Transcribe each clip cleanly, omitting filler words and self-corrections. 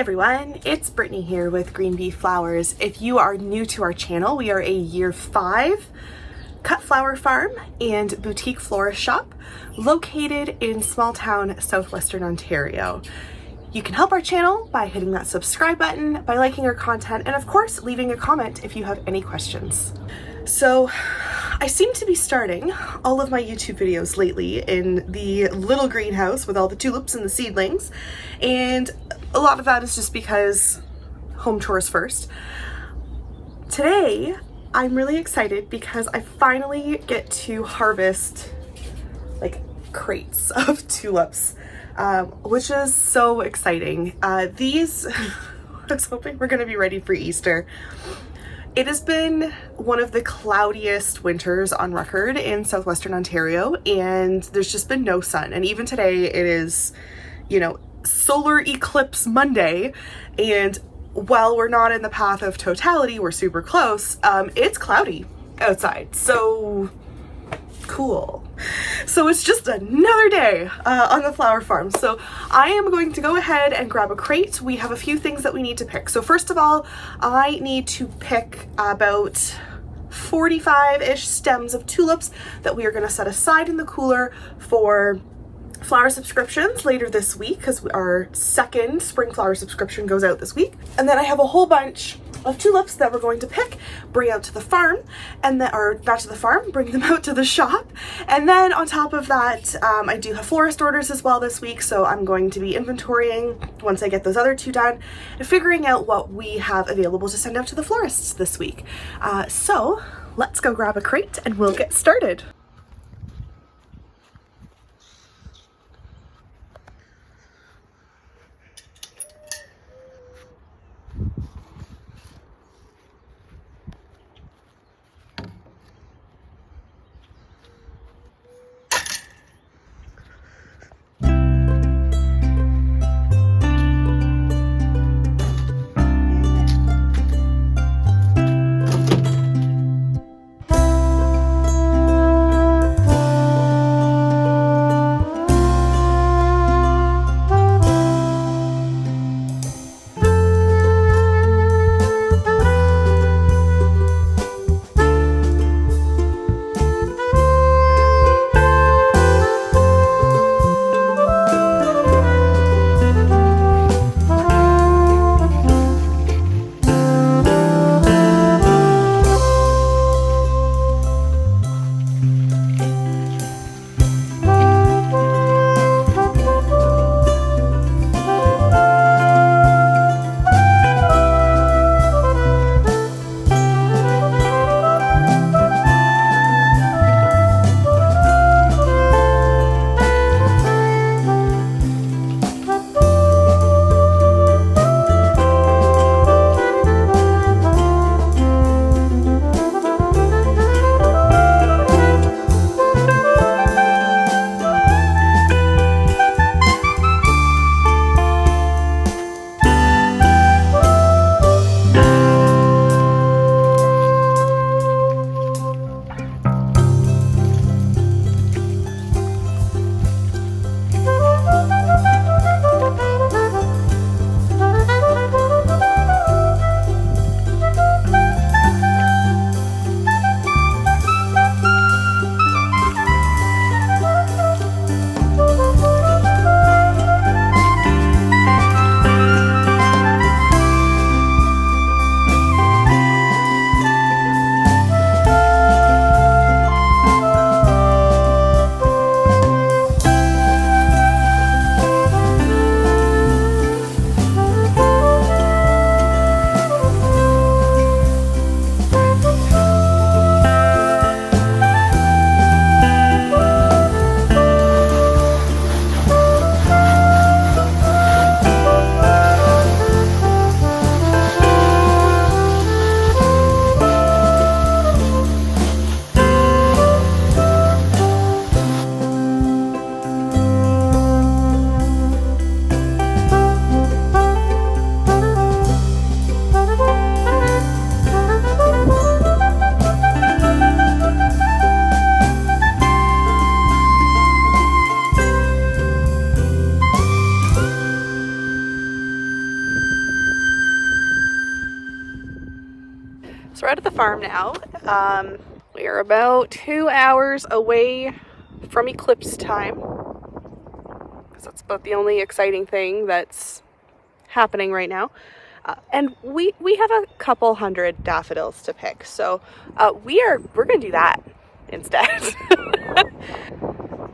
everyone, it's Brittany here with Green Bee Flowers. If you are new to our channel, we are a year 5 cut flower farm and boutique florist shop located in small town Southwestern Ontario. You can help our channel by hitting that subscribe button, by liking our content, and of course leaving a comment if you have any questions. So I seem to be starting all of my YouTube videos lately in the little greenhouse with all the tulips and the seedlings, and a lot of that is just because home chores first. Today I'm really excited because I finally get to harvest like crates of tulips, which is so exciting. These I was hoping we're gonna be ready for Easter. It has been one of the cloudiest winters on record in Southwestern Ontario, and there's just been no sun. And even today it is, solar eclipse Monday, and while we're not in the path of totality, we're super close, it's cloudy outside. So cool. So it's just another day on the flower farm. So I am going to go ahead and grab a crate. We have a few things that we need to pick. So first of all, I need to pick about 45-ish stems of tulips that we are going to set aside in the cooler for flower subscriptions later this week, because our second spring flower subscription goes out this week. And then I have a whole bunch of tulips that we're going to pick, bring out to the farm, and then, or not to the farm, bring them out to the shop. And then on top of that, I do have florist orders as well this week, so I'm going to be inventorying once I get those other two done and figuring out what we have available to send out to the florists this week. So let's go grab a crate and we'll get started. farm now. We are about 2 hours away from eclipse time, because that's about the only exciting thing that's happening right now. And we have a couple hundred daffodils to pick, so we're gonna do that instead.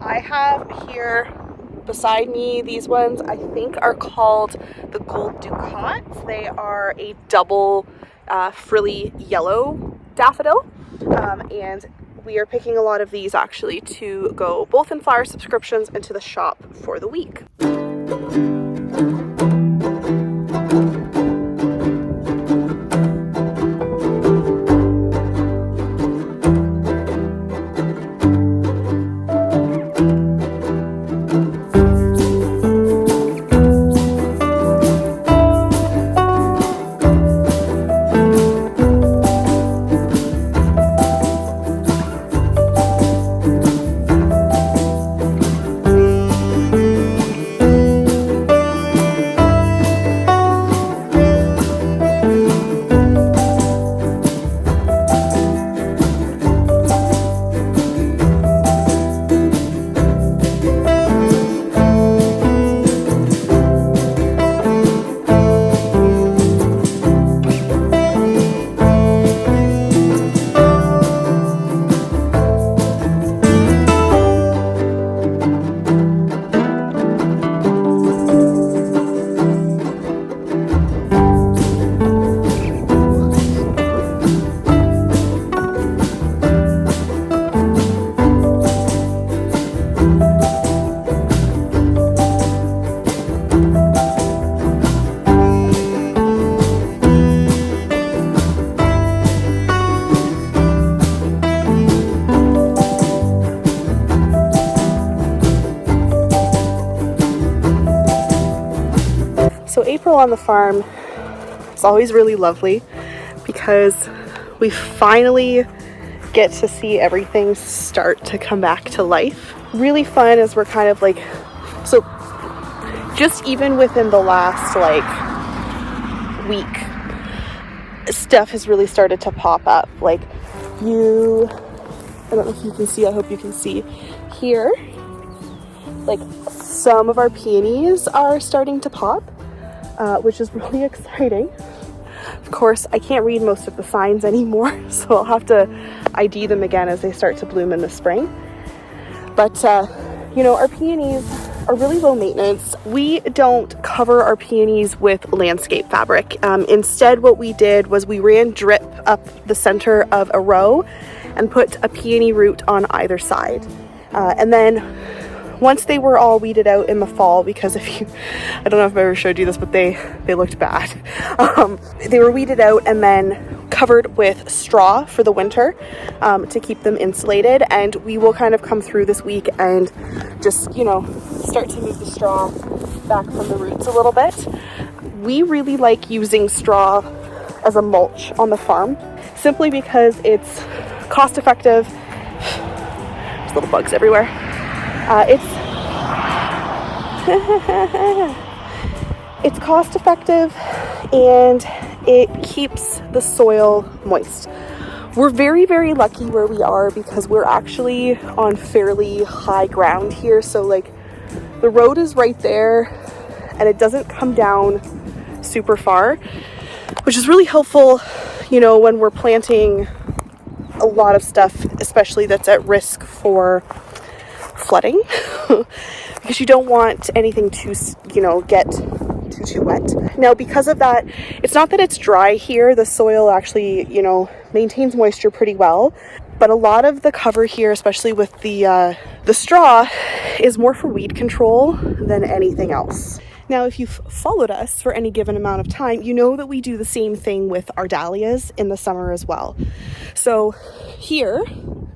I have here beside me, these ones I think are called the gold ducats. They are a double frilly yellow daffodil, and we are picking a lot of these actually to go both in flower subscriptions and to the shop for the week. So April on the farm is always really lovely because we finally get to see everything start to come back to life. Really fun as we're kind of like, so just even within the last like week, stuff has really started to pop up. Like I don't know if you can see, I hope you can see here, like some of our peonies are starting to pop. Which is really exciting. Of course, I can't read most of the signs anymore, so I'll have to ID them again as they start to bloom in the spring. But, you know, our peonies are really low maintenance. We don't cover our peonies with landscape fabric. Instead, what we did was we ran drip up the center of a row and put a peony root on either side. And then once they were all weeded out in the fall, because I don't know if I ever showed you this, but they looked bad. They were weeded out and then covered with straw for the winter to keep them insulated. And we will kind of come through this week and just, you know, start to move the straw back from the roots a little bit. We really like using straw as a mulch on the farm, simply because it's cost effective. There's little bugs everywhere. It's cost effective and it keeps the soil moist. We're very, very lucky where we are because we're actually on fairly high ground here. So like the road is right there and it doesn't come down super far, which is really helpful, you know, when we're planting a lot of stuff, especially that's at risk for flooding, because you don't want anything to, you know, get too wet. Now, because of that, it's not that it's dry here. The soil actually, you know, maintains moisture pretty well, but a lot of the cover here, especially with the straw, is more for weed control than anything else. Now, if you've followed us for any given amount of time, you know that we do the same thing with our dahlias in the summer as well. So here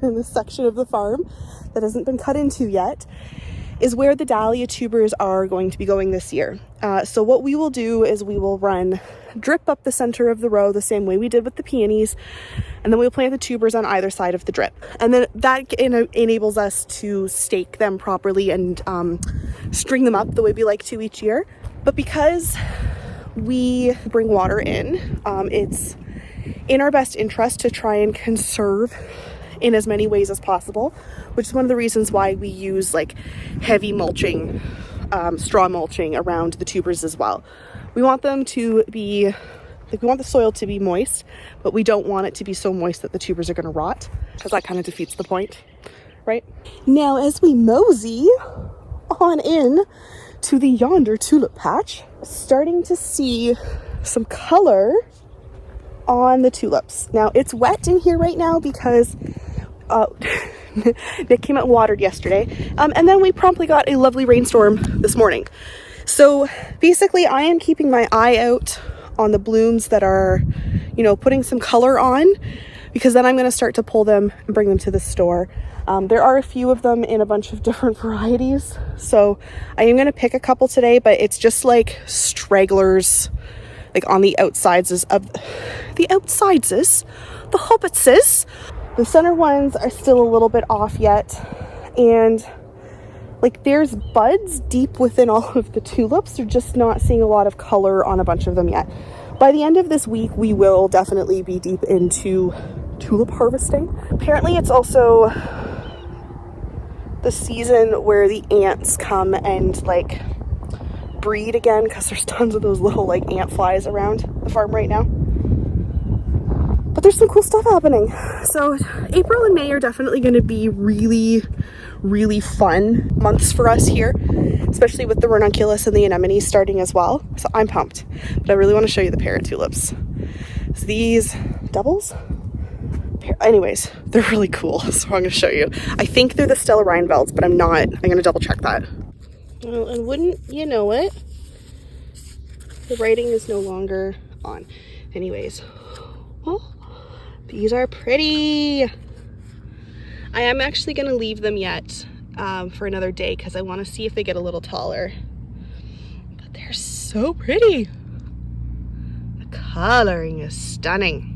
in this section of the farm that hasn't been cut into yet is where the dahlia tubers are going to be going this year. So what we will do is we will run drip up the center of the row the same way we did with the peonies, and then we'll plant the tubers on either side of the drip. And then that enables us to stake them properly and string them up the way we like to each year. But because we bring water in, it's in our best interest to try and conserve in as many ways as possible, which is one of the reasons why we use like heavy mulching, straw mulching around the tubers as well. We want them to be, like, we want the soil to be moist, but we don't want it to be so moist that the tubers are going to rot, because that kind of defeats the point, right? Now, as we mosey on in to the yonder tulip patch, starting to see some color on the tulips. Now, it's wet in here right now because Nick came out and watered yesterday, and then we promptly got a lovely rainstorm this morning. So basically I am keeping my eye out on the blooms that are, you know, putting some color on, because then I'm going to start to pull them and bring them to the store. There are a few of them in a bunch of different varieties, so I am going to pick a couple today, but it's just like stragglers, like on the outsides of the hobbitses. The center ones are still a little bit off yet, and like there's buds deep within all of the tulips. They're just not seeing a lot of color on a bunch of them yet. By the end of this week, we will definitely be deep into tulip harvesting. Apparently it's also the season where the ants come and like breed again, because there's tons of those little like ant flies around the farm right now. But there's some cool stuff happening. So April and May are definitely going to be really, really fun months for us here, especially with the ranunculus and the anemones starting as well. So I'm pumped. But I really want to show you the parrot tulips. So these doubles, anyways, they're really cool. So I'm going to show you. I think they're the Stella Reinfelds, but I'm not. I'm going to double check that. Well, and wouldn't you know it, the writing is no longer on. Anyways, oh, these are pretty. I am actually going to leave them yet for another day, because I want to see if they get a little taller. But they're so pretty. The coloring is stunning.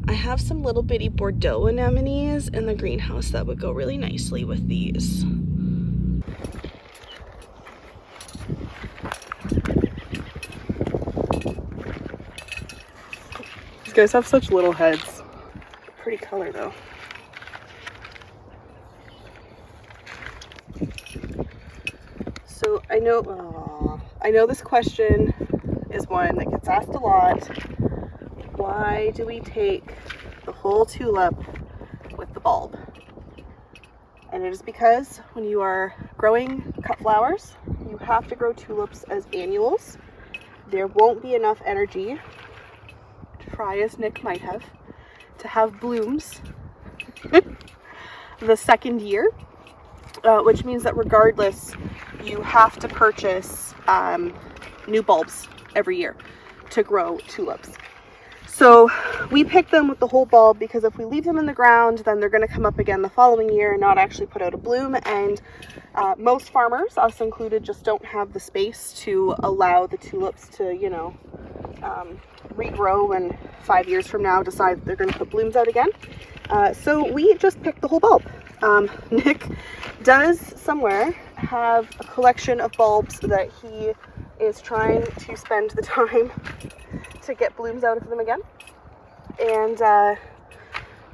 I have some little bitty Bordeaux anemones in the greenhouse that would go really nicely with these. These guys have such little heads. Pretty color though. So I know this question is one that gets asked a lot. Why do we take the whole tulip with the bulb? And it is because when you are growing cut flowers, you have to grow tulips as annuals. There won't be enough energy, try as Nick might have, to have blooms the second year, which means that regardless, you have to purchase new bulbs every year to grow tulips. So we pick them with the whole bulb because if we leave them in the ground, then they're going to come up again the following year and not actually put out a bloom. And most farmers, us included, just don't have the space to allow the tulips to, you know, regrow and 5 years from now decide they're going to put blooms out again. So we just pick the whole bulb. Nick does somewhere have a collection of bulbs that he is trying to spend the time to get blooms out of them again, and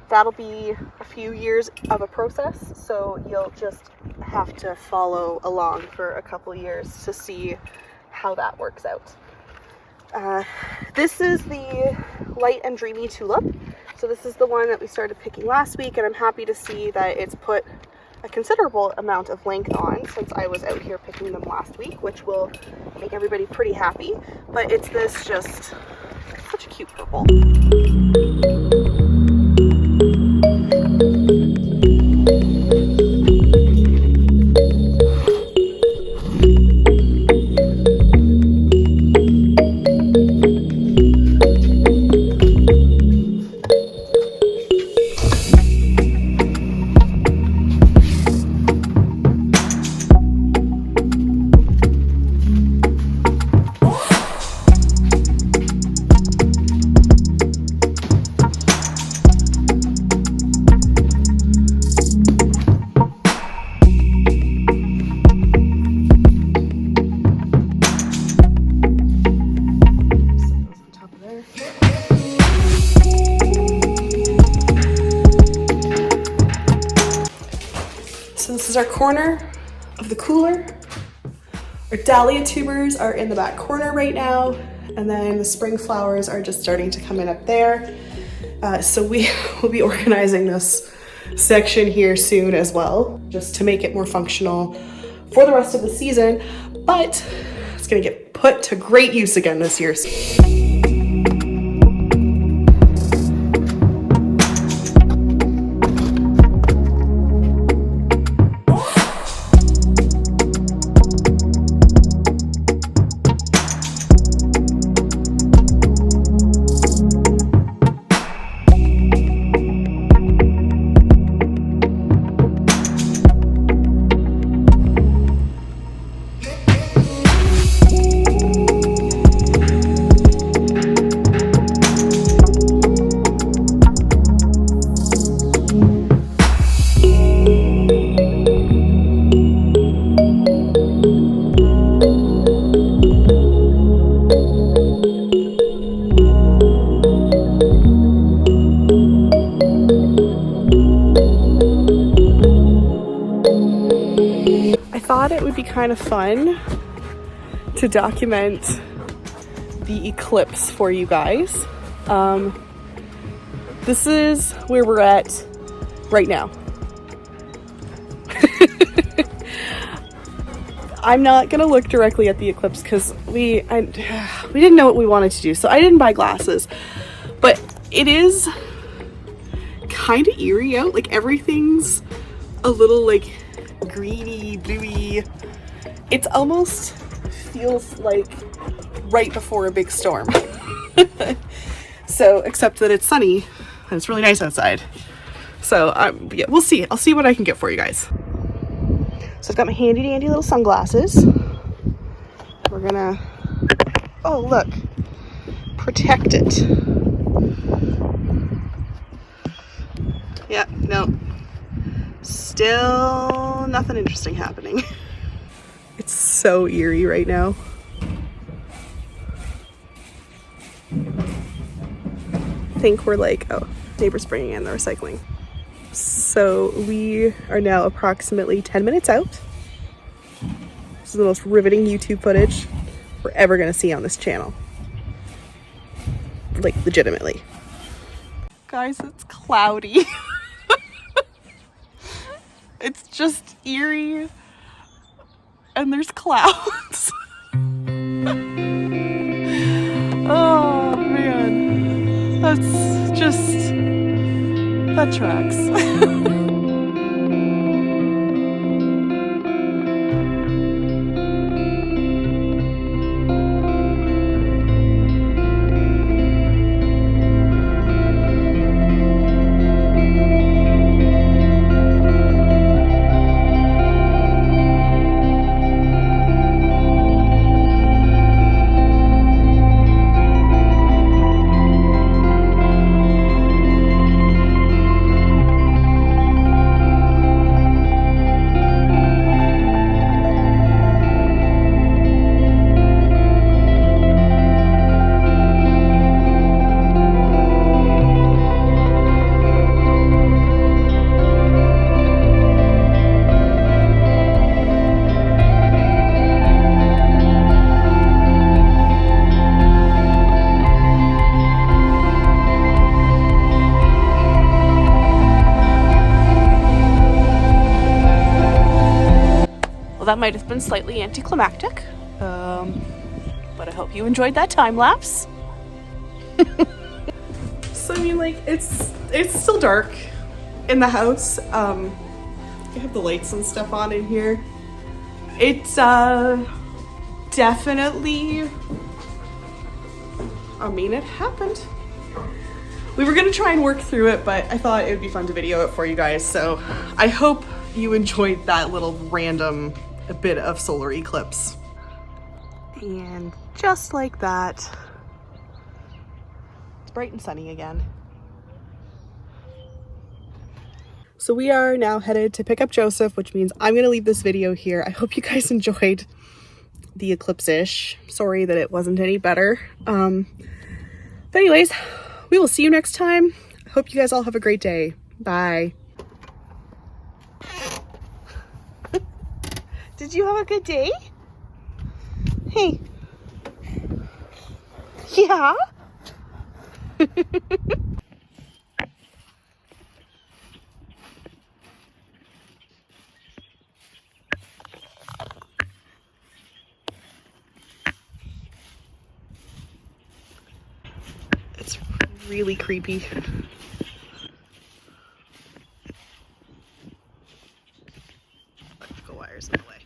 that'll be a few years of a process, so you'll just have to follow along for a couple years to see how that works out. This is the light and dreamy tulip. So this is the one that we started picking last week, and I'm happy to see that it's put a considerable amount of length on since I was out here picking them last week, which will make everybody pretty happy. But it's this just such a cute purple. is our corner of the cooler. Our dahlia tubers are in the back corner right now, and then the spring flowers are just starting to come in up there. So we will be organizing this section here soon as well, just to make it more functional for the rest of the season, but it's gonna get put to great use again this year. It would be kind of fun to document the eclipse for you guys. This is where we're at right now. I'm not gonna look directly at the eclipse because we didn't know what we wanted to do, so I didn't buy glasses. But it is kind of eerie out. Like everything's a little like greeny, bluey. It almost feels like right before a big storm. So, except that it's sunny and it's really nice outside. So, yeah, we'll see. I'll see what I can get for you guys. So I've got my handy dandy little sunglasses. We're gonna, oh look, protect it. Yeah, no. Still nothing interesting happening. It's so eerie right now. I think we're like, oh, neighbor's bringing in the recycling. So we are now approximately 10 minutes out. This is the most riveting YouTube footage we're ever gonna see on this channel. Like, legitimately. Guys, it's cloudy. It's just eerie, and there's clouds. Oh man, that's just, that tracks. Well, that might have been slightly anticlimactic, but I hope you enjoyed that time lapse. So I mean, like, it's still dark in the house. I have the lights and stuff on in here. It's definitely, I mean, it happened. We were gonna try and work through it, but I thought it would be fun to video it for you guys. So I hope you enjoyed that little random bit of solar eclipse. And just like that, it's bright and sunny again. So we are now headed to pick up Joseph, which means I'm gonna leave this video here. I hope you guys enjoyed the eclipse-ish. Sorry that it wasn't any better. But anyways, we will see you next time. I hope you guys all have a great day. Bye. Did you have a good day? Hey. Yeah? It's really creepy. Electrical wires in the way.